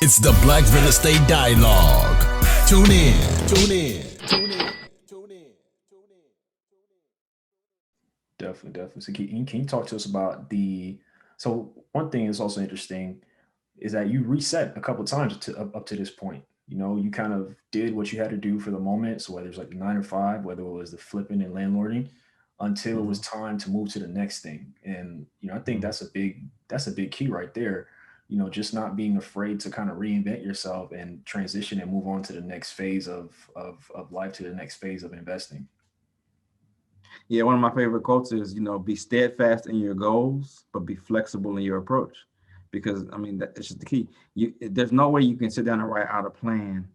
It's the Black Real Estate Dialogue. Tune in. Tune in. Tune in. Tune in. Definitely. So can you talk to us about so one thing that's also interesting is that you reset a couple times up to this point. You know, you kind of did what you had to do for the moment. So whether it's like the 9 to 5, whether it was the flipping and landlording, until it was Mhm, time to move to the next thing. And I think mhm. that's a big key right there. Just not being afraid to kind of reinvent yourself and transition and move on to the next phase of life, to the next phase of investing. Yeah, one of my favorite quotes is, be steadfast in your goals, but be flexible in your approach. Because I mean, that's just the key. There's no way you can sit down and write out a plan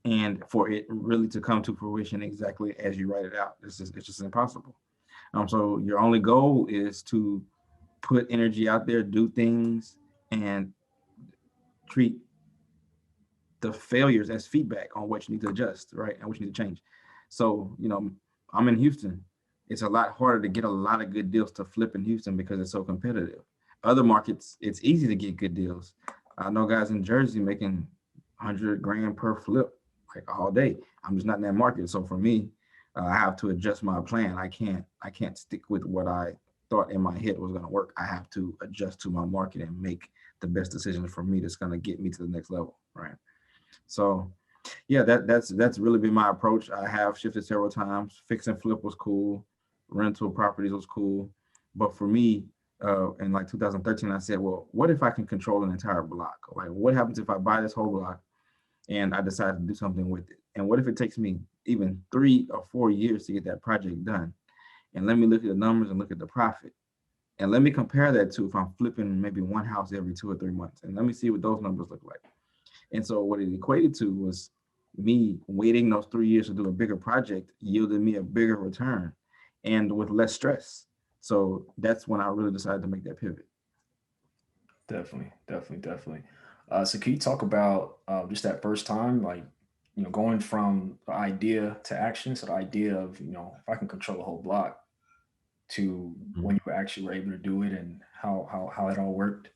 and for it really to come to fruition exactly as you write it out. It's just impossible. So your only goal is to put energy out there, do things, and treat the failures as feedback on what you need to adjust, right? And what you need to change. So, I'm in Houston. It's a lot harder to get a lot of good deals to flip in Houston because it's so competitive. Other markets, it's easy to get good deals. I know guys in Jersey making 100 grand per flip, like all day. I'm just not in that market. So for me, I have to adjust my plan. I can't stick with what I thought in my head was going to work. I have to adjust to my market and make the best decision for me that's going to get me to the next level, right? So yeah, that's really been my approach. I have shifted several times. Fix and flip was cool. Rental properties was cool. But for me, in like 2013, I said, well, what if I can control an entire block? Like, what happens if I buy this whole block and I decide to do something with it? And what if it takes me even 3 or 4 years to get that project done? And let me look at the numbers and look at the profit. And let me compare that to if I'm flipping maybe one house every 2 or 3 months. And let me see what those numbers look like. And so what it equated to was me waiting those 3 years to do a bigger project yielded me a bigger return and with less stress. So that's when I really decided to make that pivot. Definitely. So can you talk about just that first time, like, going from the idea to action, so the idea of, if I can control the whole block, to when you actually were able to do it, and how it all worked.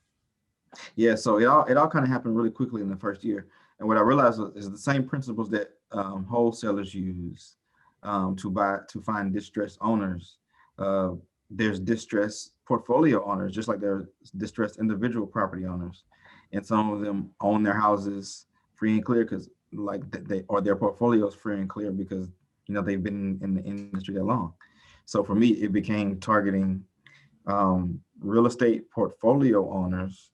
Yeah, so it all kind of happened really quickly in the first year. And what I realized is the same principles that wholesalers use to find distressed owners. Uh, there's distressed portfolio owners, just like there's distressed individual property owners, and some of them own their houses free and clear because like they or their portfolios free and clear because they've been in the industry that long. So for me, it became targeting real estate portfolio owners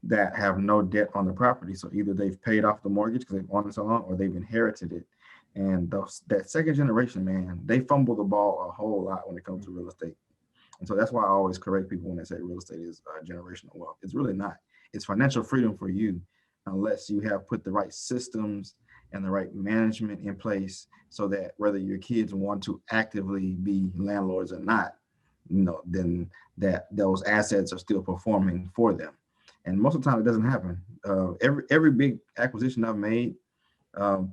that have no debt on the property. So either they've paid off the mortgage because they've owned it so long, or they've inherited it. And that second generation, man, they fumble the ball a whole lot when it comes to real estate. And so that's why I always correct people when they say real estate is generational wealth. It's really not. It's financial freedom for you, unless you have put the right systems and the right management in place so that whether your kids want to actively be landlords or not, then that those assets are still performing for them. And most of the time, it doesn't happen. Every big acquisition I've made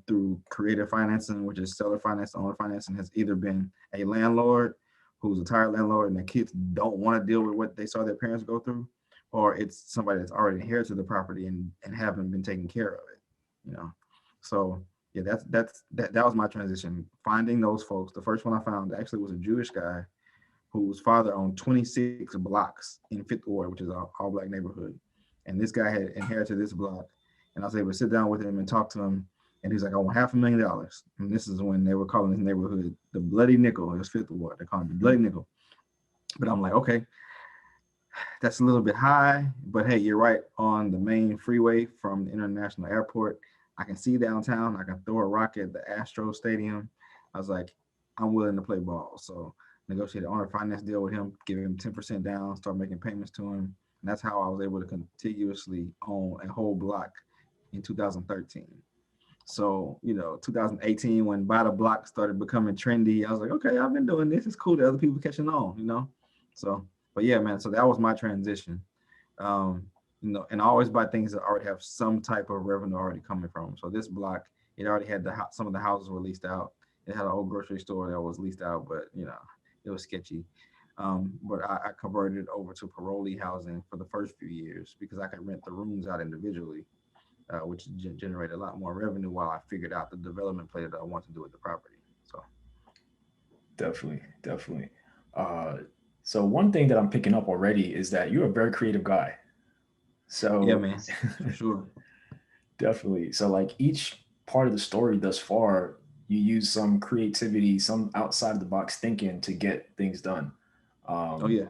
through creative financing, which is seller finance, owner financing, has either been a landlord who's a tired landlord and the kids don't want to deal with what they saw their parents go through, or it's somebody that's already inherited the property and haven't been taking care of it. You know, so yeah, that was my transition. Finding those folks. The first one I found actually was a Jewish guy whose father owned 26 blocks in Fifth Ward, which is an all black neighborhood. And this guy had inherited this block. And I was able to sit down with him and talk to him. And he's like, I want $500,000. And this is when they were calling this neighborhood the Bloody Nickel. It was Fifth Ward. They called it the Bloody Nickel. But I'm like, okay, that's a little bit high. But hey, you're right on the main freeway from the international airport. I can see downtown. I can throw a rock at the Astro Stadium. I was like, I'm willing to play ball. So negotiated owner finance deal with him, give him 10% down, start making payments to him. And that's how I was able to contiguously own a whole block in 2013. So, 2018, when buy the block started becoming trendy, I was like, okay, I've been doing this. It's cool that other people catching on. So, but yeah, man, so that was my transition. Um, and I always buy things that already have some type of revenue already coming from 'em. So this block, it already had some of the houses were leased out. It had an old grocery store that was leased out, but it was sketchy. But I converted it over to parolee housing for the first few years because I could rent the rooms out individually. which generated a lot more revenue while I figured out the development play that I want to do with the property. So Definitely, definitely. Uh, so one thing that I'm picking up already is that you're a very creative guy. yeah, So man, for sure. definitely. So like each part of the story thus far, you use some creativity, some outside of the box thinking to get things done. Oh Um, yeah.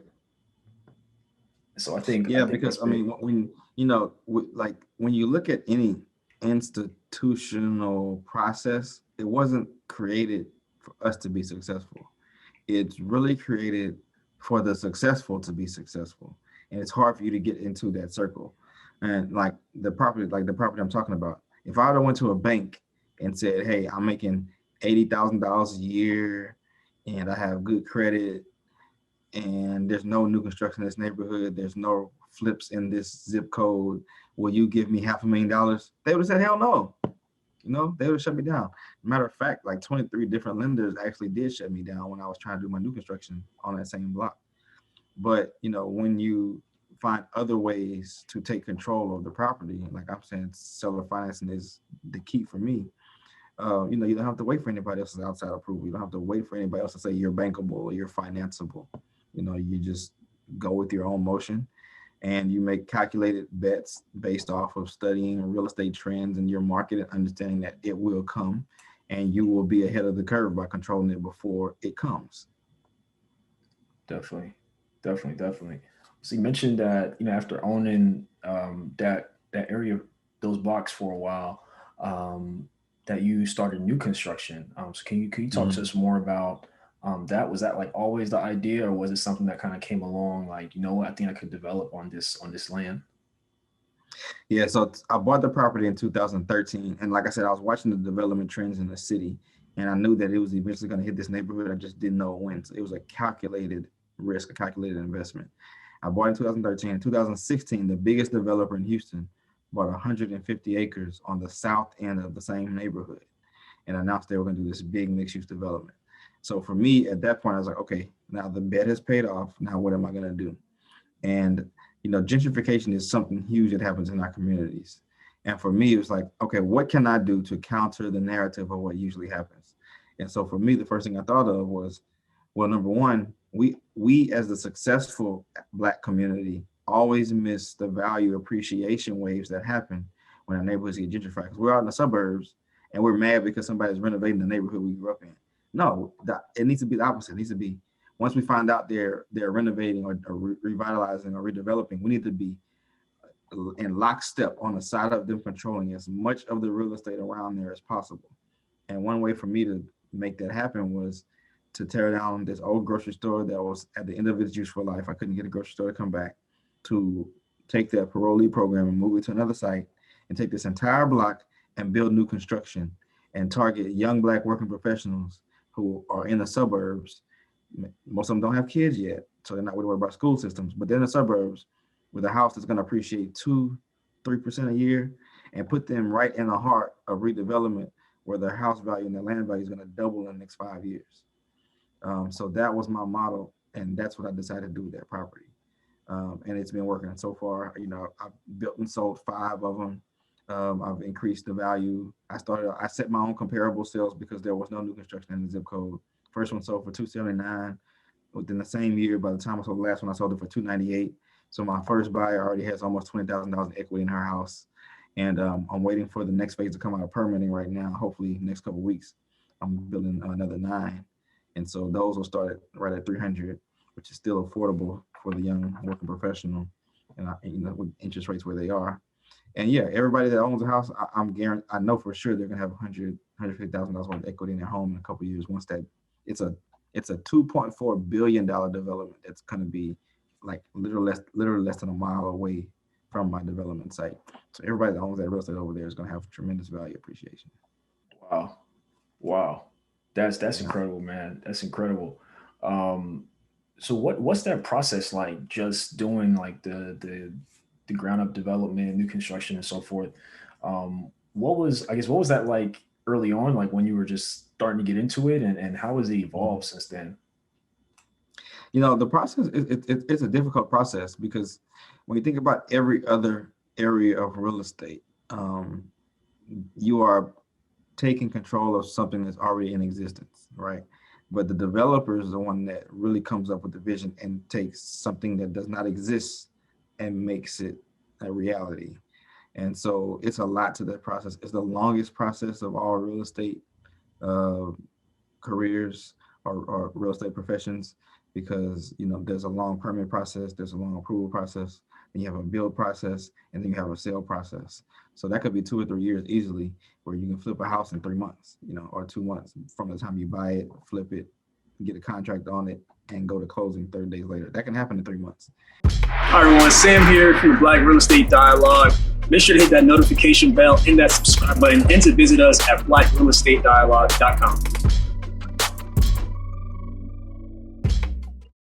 so I Yeah, think because that's I mean, big. when like when you look at any institutional process, it wasn't created for us to be successful. It's really created for the successful to be successful, and it's hard for you to get into that circle. And like the property I'm talking about, if I would have went to a bank and said, "Hey, I'm making $80,000 a year, and I have good credit, and there's no new construction in this neighborhood. There's no flips in this zip code. Will you give me $500,000?" They would have said, "Hell no." They would have shut me down. Matter of fact, like 23 different lenders actually did shut me down when I was trying to do my new construction on that same block. But when you find other ways to take control of the property, like I'm saying, seller financing is the key for me. You don't have to wait for anybody else's outside approval. You don't have to wait for anybody else to say you're bankable or you're financeable. You just go with your own motion, and you make calculated bets based off of studying real estate trends in your market and understanding that it will come, and you will be ahead of the curve by controlling it before it comes. Definitely, definitely. So you mentioned that after owning that area, those blocks for a while, um, that you started new construction. So can you talk to Mhm. us more about that? Was that like always the idea, or was it something that kind of came along? Like, what, I think I could develop on this land. Yeah, so I bought the property in 2013, and like I said, I was watching the development trends in the city, and I knew that it was eventually going to hit this neighborhood. I just didn't know when. So it was a calculated risk, a calculated investment. I bought in 2013. In 2016, the biggest developer in Houston bought 150 acres on the south end of the same neighborhood and announced they were going to do this big mixed-use development. So for me, at that point, I was like, okay, now the bet has paid off. Now what am I going to do? And gentrification is something huge that happens in our communities. And for me, it was like, okay, what can I do to counter the narrative of what usually happens? And so for me, the first thing I thought of was, well, number one, we as the successful Black community always miss the value appreciation waves that happen when our neighborhoods get gentrified. Because we're out in the suburbs and we're mad because somebody's renovating the neighborhood we grew up in. No, it needs to be the opposite. It needs to be, once we find out they're renovating or revitalizing or redeveloping, we need to be in lockstep on the side of them controlling as much of the real estate around there as possible. And one way for me to make that happen was to tear down this old grocery store that was at the end of its useful life. I couldn't get a grocery store to come back, to take that parolee program and move it to another site, and take this entire block and build new construction and target young Black working professionals who are in the suburbs. Most of them don't have kids yet, so they're not worried about school systems, but they're in the suburbs with a house that's going to appreciate 2-3% a year, and put them right in the heart of redevelopment where their house value and their land value is going to double in the next 5 years. So that was my model, and that's what I decided to do with that property. And it's been working so far. I've built and sold 5 of them. I've increased the value. I set my own comparable sales because there was no new construction in the zip code. First one sold for 279. Within the same year, by the time I sold the last one, I sold it for 298. So my first buyer already has almost $20,000 in equity in her house. And I'm waiting for the next phase to come out of permitting right now. Hopefully next couple of weeks, I'm building another 9. And so those will start right at 300, which is still affordable for the young working professional. And with interest rates where they are. And yeah, everybody that owns a house, I'm guaranteed, I know for sure they're gonna have $150,000 worth of equity in their home in a couple of years. Once that, it's a $2.4 billion development that's gonna be like literally less than a mile away from my development site. So everybody that owns that real estate over there is gonna have tremendous value appreciation. Wow, wow, that's Yeah. incredible, man. That's incredible. Um, so what's that process like? Just doing like the ground up development, new construction, and so forth. What was that like early on, like when you were just starting to get into it, and how has it Mhm. evolved since then? The process it's a difficult process because when you think about every other area of real estate, you are taking control of something that's already in existence, right? But the developer is the one that really comes up with the vision and takes something that does not exist and makes it a reality. And so it's a lot to that process. It's the longest process of all real estate careers or real estate professions, because there's a long permit process, there's a long approval process, then you have a build process, and then you have a sale process. So that could be 2 or 3 years easily, where you can flip a house in 3 months, or 2 months from the time you buy it, flip it, get a contract on it, and go to closing 30 days later. That can happen in 3 months. Hi everyone, Sam here from the Black Real Estate Dialogue. Make sure to hit that notification bell and that subscribe button, and to visit us at blackrealestatedialogue.com.